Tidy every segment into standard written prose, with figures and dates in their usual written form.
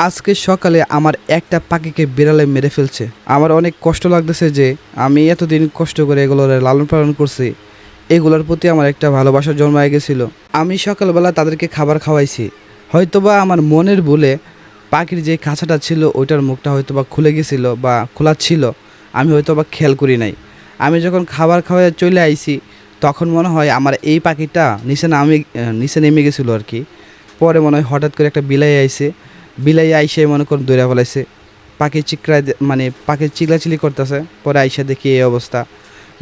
আজকে সকালে আমার একটা পাখিকে বিড়ালে মেরে ফেলছে। আমার অনেক কষ্ট লাগতেছে যে আমি এতদিন কষ্ট করে এগুলোর লালন পালন করছি, এগুলোর প্রতি আমার একটা ভালোবাসা জন্মায় গেছিলো। আমি সকালবেলা তাদেরকে খাবার খাওয়াইছি, হয়তোবা আমার মনের ভুলে পাখির যে খাঁচাটা ছিল ওইটার মুখটা হয়তোবা খুলে গেছিল বা খোলা ছিল, আমি হয়তোবা খেয়াল করি নাই। আমি যখন খাবার খাওয়াই চলে আইছি তখন মনে হয় আমার এই পাখিটা নিচে নেমে গেছিলো আর কি। পরে মনে হয় হঠাৎ করে একটা বিলাই আইছে, বিলাই আইসে মনে করেন দৌড়া ফেলাইছে। পাখি চিকড়ায় মানে পাখি চিল্লাচিল্লি করতেছে, পরে আইসা দেখি এই অবস্থা,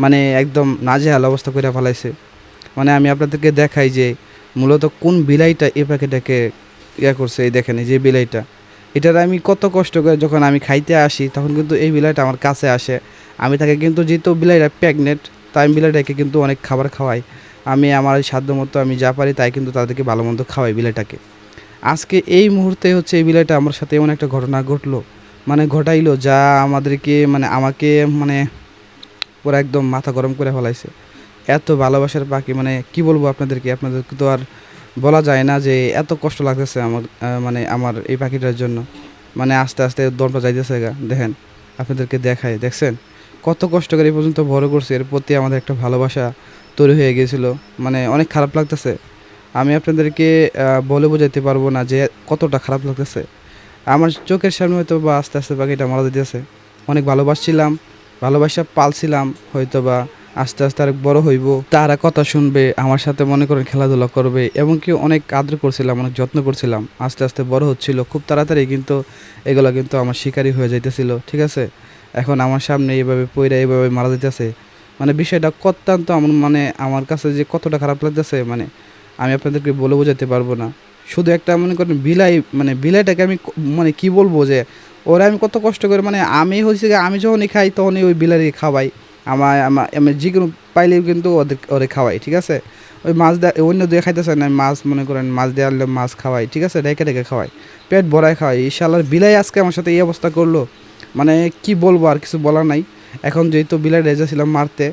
মানে একদম নাজেহাল অবস্থা করে ফেলাইছে। মানে আমি আপনাদেরকে দেখাই যে মূলত কোন বিলাইটা এই পাখিটাকে করছে। এই দেখেন এই যে বিলাইটা, এটার আমি কত কষ্ট করে যখন আমি খাইতে আসি তখন কিন্তু এই বিলাইটা আমার কাছে আসে। আমি তাকে কিন্তু যেহেতু বিলাইটা প্রেগনেন্ট, তাই আমি বিলাইটাকে কিন্তু অনেক খাবার খাওয়াই। আমি আমার সাধ্য মতো আমি যা পারি তাই কিন্তু তাদেরকে ভালো মন্দ খাওয়াই বিলাইটাকে। আজকে এই মুহূর্তে হচ্ছে এই বিলাইটা আমার সাথে এমন একটা ঘটনা ঘটলো, মানে ঘটাইলো যা আমাদেরকে মানে আমাকে মানে পুরো একদম মাথা গরম করে ফেলাইছে। এত ভালোবাসার পাখি, মানে কি বলবো আপনাদেরকে তো আর বলা যায় না যে এত কষ্ট লাগতেছে আমার, মানে আমার এই পাখিটার জন্য। মানে আস্তে আস্তে দমটা যাইতেছে গা, দেখেন আপনাদেরকে দেখায়, দেখছেন কত কষ্ট করে এই পর্যন্ত বড় করছে, এর প্রতি আমাদের একটা ভালোবাসা তৈরি হয়ে গিয়েছিলো। মানে অনেক খারাপ লাগতেছে, আমি আপনাদেরকে বলে বোঝাতে পারবো না যে কতটা খারাপ লাগতেছে। আমার চোখের সামনে হয়তো বা আস্তে আস্তে পাখিটা মারা দিতেছে। অনেক ভালোবাসছিলাম, ভালোবাসা পালছিলাম, হয়তো বা আস্তে আস্তে আরেক বড় হইব, তারা কথা শুনবে, আমার সাথে মনে করেন খেলাধুলা করবে, এমনকি অনেক আদর করছিলাম, অনেক যত্ন করছিলাম। আস্তে আস্তে বড় হচ্ছিল খুব তাড়াতাড়ি, কিন্তু এগুলো কিন্তু আমার শিকারই হয়ে যাইতেছিল, ঠিক আছে। এখন আমার সামনে এইভাবে পইরা এইভাবে মারা দিতেছে, মানে বিষয়টা অত্যন্ত আমার মানে আমার কাছে যে কতটা খারাপ লাগতেছে, মানে আমি আপনাদেরকে বলে বোঝাতে পারবো না। শুধু একটা মনে করেন বিলাই, মানে বিলাইটাকে আমি মানে কি বলবো যে ওরা আমি কত কষ্ট করে, মানে আমি হয়েছে আমি যখনই খাই তখনই ওই বিলাইকে খাওয়াই। আমি যে কোনো পাইলেও কিন্তু ওরে খাওয়াই, ঠিক আছে। ওই মাছ দেওয়া অন্য দিয়ে খাইতেছে না, মাছ মনে করেন মাছ দিয়ে আনলে মাছ খাওয়াই, ঠিক আছে, রেখে রেখে খাওয়াই, পেট ভরায় খাওয়াই। ইনশাআল্লাহ বিলাই আজকে আমার সাথে এই অবস্থা করলো, মানে কি বলবো, আর কিছু বলার নাই। এখন যেহেতু বিলাইটা এসেছিলাম মারতে,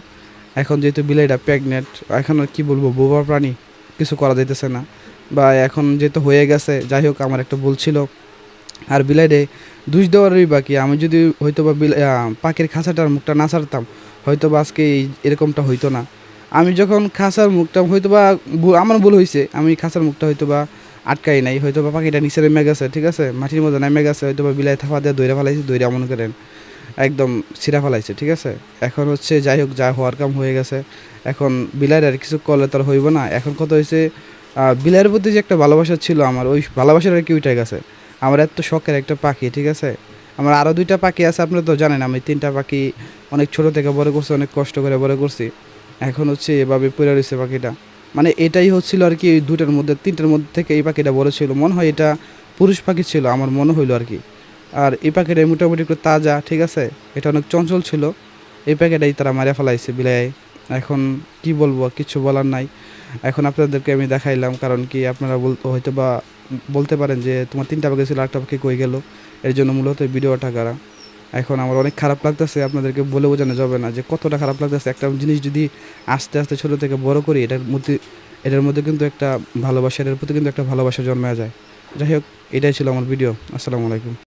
এখন যেহেতু বিলাইটা প্রেগনেন্ট, এখন আর কি বলবো, বোবা প্রাণী, কিছু করা যাইতেছে না। বা এখন যেহেতু হয়ে গেছে, যাই হোক আমার একটা ভুল ছিল। আর বিলাইরে দুষ দেওয়ারই বাকি, আমি যদি হয়তো বা পাখির খাঁচাটার মুখটা না ছাড়তাম হয়তো বা আজকে এরকমটা হইতো না। আমি যখন খাঁচার মুখটা হয়তো বা আমার ভুল হয়েছে, আমি খাঁচার মুখটা হয়তো বা আটকাই নাই, হয়তো বা পাখিটা নিচে নেমে গেছে, ঠিক আছে, মাটির মধ্যে নেমে গেছে, হয়তো বা বিলাই থাপা দিয়ে দইরা ফেলাইছে, দইরা মনে করেন একদম ছিঁড়া ফেলাইছে, ঠিক আছে। এখন হচ্ছে যাই হোক, যা হওয়ার কাম হয়ে গেছে। এখন বিলাইয়ের আর কিছু করলে তার হইব না। এখন কত হয়েছে, বিলাইয়ের প্রতি যে একটা ভালোবাসা ছিল আমার, ওই ভালোবাসাটা আর কি উঠে গেছে। আমার এত শখের একটা পাখি, ঠিক আছে। আমার আরও দুইটা পাখি আছে, আপনারা তো জানেন আমি তিনটা পাখি অনেক ছোট থেকে বড় করছি, অনেক কষ্ট করে বড় করছি। এখন হচ্ছে এভাবে পড়ে রয়েছে পাখিটা। মানে এটাই হচ্ছিল আর কি, দুটার মধ্যে তিনটার মধ্যে থেকে এই পাখিটা বড় ছিল, মনে হয় এটা পুরুষ পাখি ছিল আমার মনে হইলো আর কি। আর এই পাখিটা মোটামুটি একটু তাজা, ঠিক আছে, এটা অনেক চঞ্চল ছিল। এই পাখিটাই তারা মারা ফেলাইছে বিলাই। এখন কি বলবো, কিছু বলার নাই। এখন আপনাদেরকে আমি দেখাইলাম, কারণ কি আপনারা হয়তো বা বলতে পারেন যে তোমার তিনটা পাখি ছিল, একটা পাখি কই গেল, এর জন্য মূলত এই ভিডিওটা করা। এখন আমার অনেক খারাপ লাগতেছে, আপনাদেরকে বলে বোঝানো যাবে না যে কতটা খারাপ লাগতেছে। একটা জিনিস যদি আস্তে আস্তে ছোটো থেকে বড় করি, এটার মধ্যে কিন্তু একটা ভালোবাসা, এটার প্রতি কিন্তু একটা ভালোবাসা জন্মা যায়। যাই হোক, এটাই ছিল আমার ভিডিও। আসসালামু আলাইকুম।